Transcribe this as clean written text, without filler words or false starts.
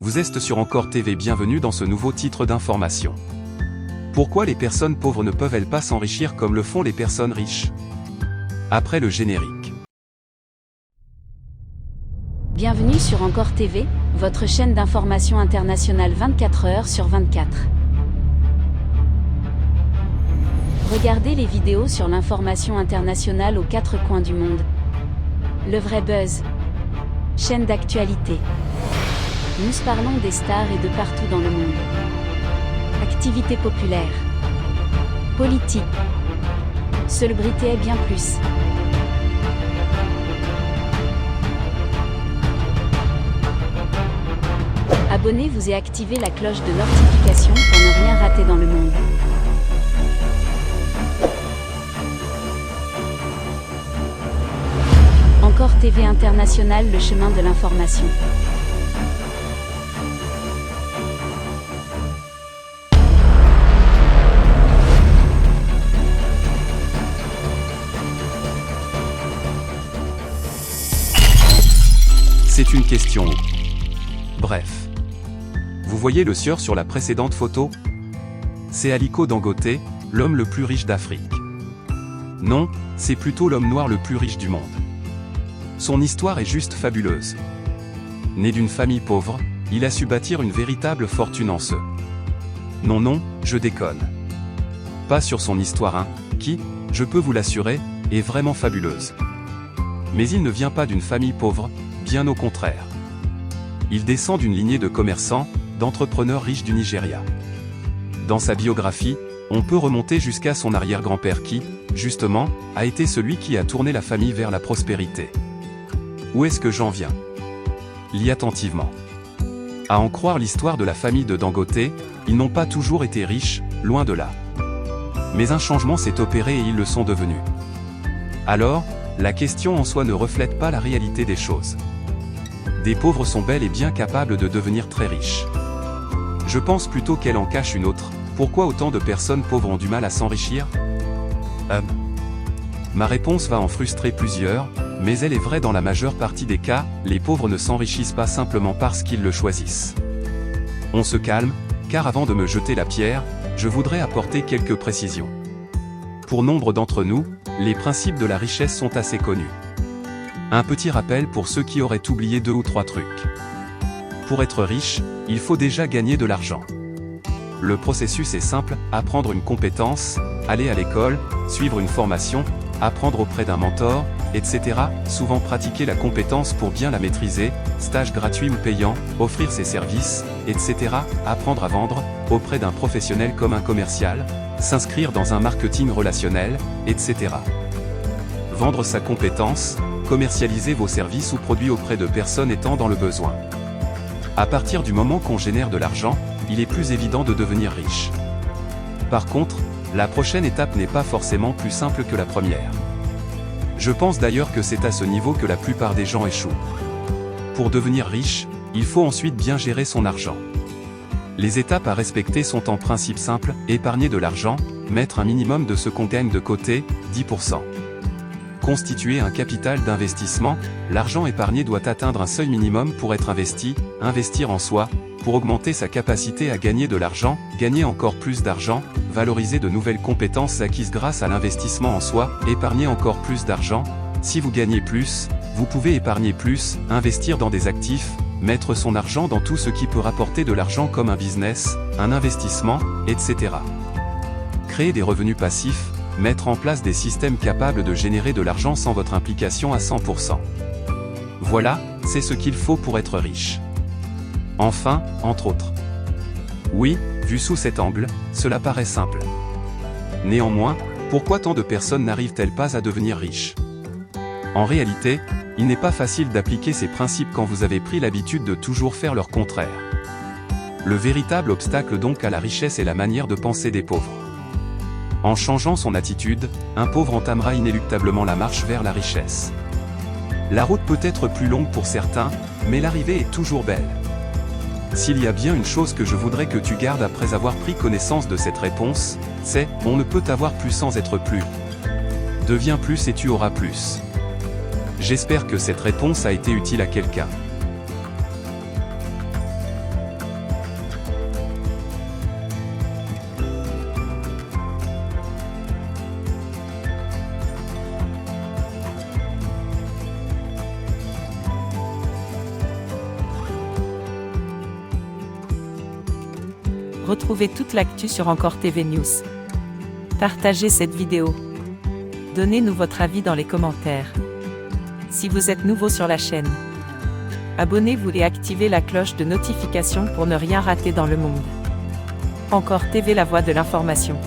Vous êtes sur Encore TV, bienvenue dans ce nouveau titre d'information. Pourquoi les personnes pauvres ne peuvent-elles pas s'enrichir comme le font les personnes riches? Après le générique. Bienvenue sur Encore TV, votre chaîne d'information internationale 24 heures sur 24. Regardez les vidéos sur l'information internationale aux quatre coins du monde. Le vrai buzz. Chaîne d'actualité. Nous parlons des stars et de partout dans le monde. Activités populaires. Politique. Célébrité et bien plus. Abonnez-vous et activez la cloche de notification pour ne rien rater dans le monde. Encore TV International, le chemin de l'information. C'est une question. Bref. Vous voyez le sieur sur la précédente photo? C'est Aliko Dangote, l'homme le plus riche d'Afrique. Non, c'est plutôt l'homme noir le plus riche du monde. Son histoire est juste fabuleuse. Né d'une famille pauvre, il a su bâtir une véritable fortune en ce. Non, je déconne. Pas sur son histoire, hein, qui, je peux vous l'assurer, est vraiment fabuleuse. Mais il ne vient pas d'une famille pauvre, bien au contraire. Il descend d'une lignée de commerçants, d'entrepreneurs riches du Nigeria. Dans sa biographie, on peut remonter jusqu'à son arrière-grand-père qui, justement, a été celui qui a tourné la famille vers la prospérité. Où est-ce que j'en viens? Lis attentivement. À en croire l'histoire de la famille de Dangote, ils n'ont pas toujours été riches, loin de là. Mais un changement s'est opéré et ils le sont devenus. Alors, la question en soi ne reflète pas la réalité des choses. Des pauvres sont bel et bien capables de devenir très riches. Je pense plutôt qu'elle en cache une autre. Pourquoi autant de personnes pauvres ont du mal à s'enrichir? Ma réponse va en frustrer plusieurs, mais elle est vraie dans la majeure partie des cas. Les pauvres ne s'enrichissent pas simplement parce qu'ils le choisissent. On se calme, car avant de me jeter la pierre, je voudrais apporter quelques précisions. Pour nombre d'entre nous, les principes de la richesse sont assez connus. Un petit rappel pour ceux qui auraient oublié 2 ou 3 trucs. Pour être riche, il faut déjà gagner de l'argent. Le processus est simple: apprendre une compétence, aller à l'école, suivre une formation, apprendre auprès d'un mentor, etc. Souvent pratiquer la compétence pour bien la maîtriser, stage gratuit ou payant, offrir ses services, etc. Apprendre à vendre, auprès d'un professionnel comme un commercial, s'inscrire dans un marketing relationnel, etc. Vendre sa compétence, commercialiser vos services ou produits auprès de personnes étant dans le besoin. À partir du moment qu'on génère de l'argent, il est plus évident de devenir riche. Par contre, la prochaine étape n'est pas forcément plus simple que la première. Je pense d'ailleurs que c'est à ce niveau que la plupart des gens échouent. Pour devenir riche, il faut ensuite bien gérer son argent. Les étapes à respecter sont en principe simples: épargner de l'argent, mettre un minimum de ce qu'on gagne de côté, 10%. Constituer un capital d'investissement, l'argent épargné doit atteindre un seuil minimum pour être investi, investir en soi, pour augmenter sa capacité à gagner de l'argent, gagner encore plus d'argent, valoriser de nouvelles compétences acquises grâce à l'investissement en soi, épargner encore plus d'argent. Si vous gagnez plus, vous pouvez épargner plus, investir dans des actifs, mettre son argent dans tout ce qui peut rapporter de l'argent comme un business, un investissement, etc. Créer des revenus passifs, mettre en place des systèmes capables de générer de l'argent sans votre implication à 100%. Voilà, c'est ce qu'il faut pour être riche. Enfin, entre autres. Oui, vu sous cet angle, cela paraît simple. Néanmoins, pourquoi tant de personnes n'arrivent-elles pas à devenir riches? En réalité, il n'est pas facile d'appliquer ces principes quand vous avez pris l'habitude de toujours faire leur contraire. Le véritable obstacle donc à la richesse est la manière de penser des pauvres. En changeant son attitude, un pauvre entamera inéluctablement la marche vers la richesse. La route peut être plus longue pour certains, mais l'arrivée est toujours belle. S'il y a bien une chose que je voudrais que tu gardes après avoir pris connaissance de cette réponse, c'est: on ne peut avoir plus sans être plus. Deviens plus et tu auras plus. J'espère que cette réponse a été utile à quelqu'un. Retrouvez toute l'actu sur Encore TV News. Partagez cette vidéo. Donnez-nous votre avis dans les commentaires. Si vous êtes nouveau sur la chaîne, abonnez-vous et activez la cloche de notification pour ne rien rater dans le monde. Encore TV, la voix de l'information.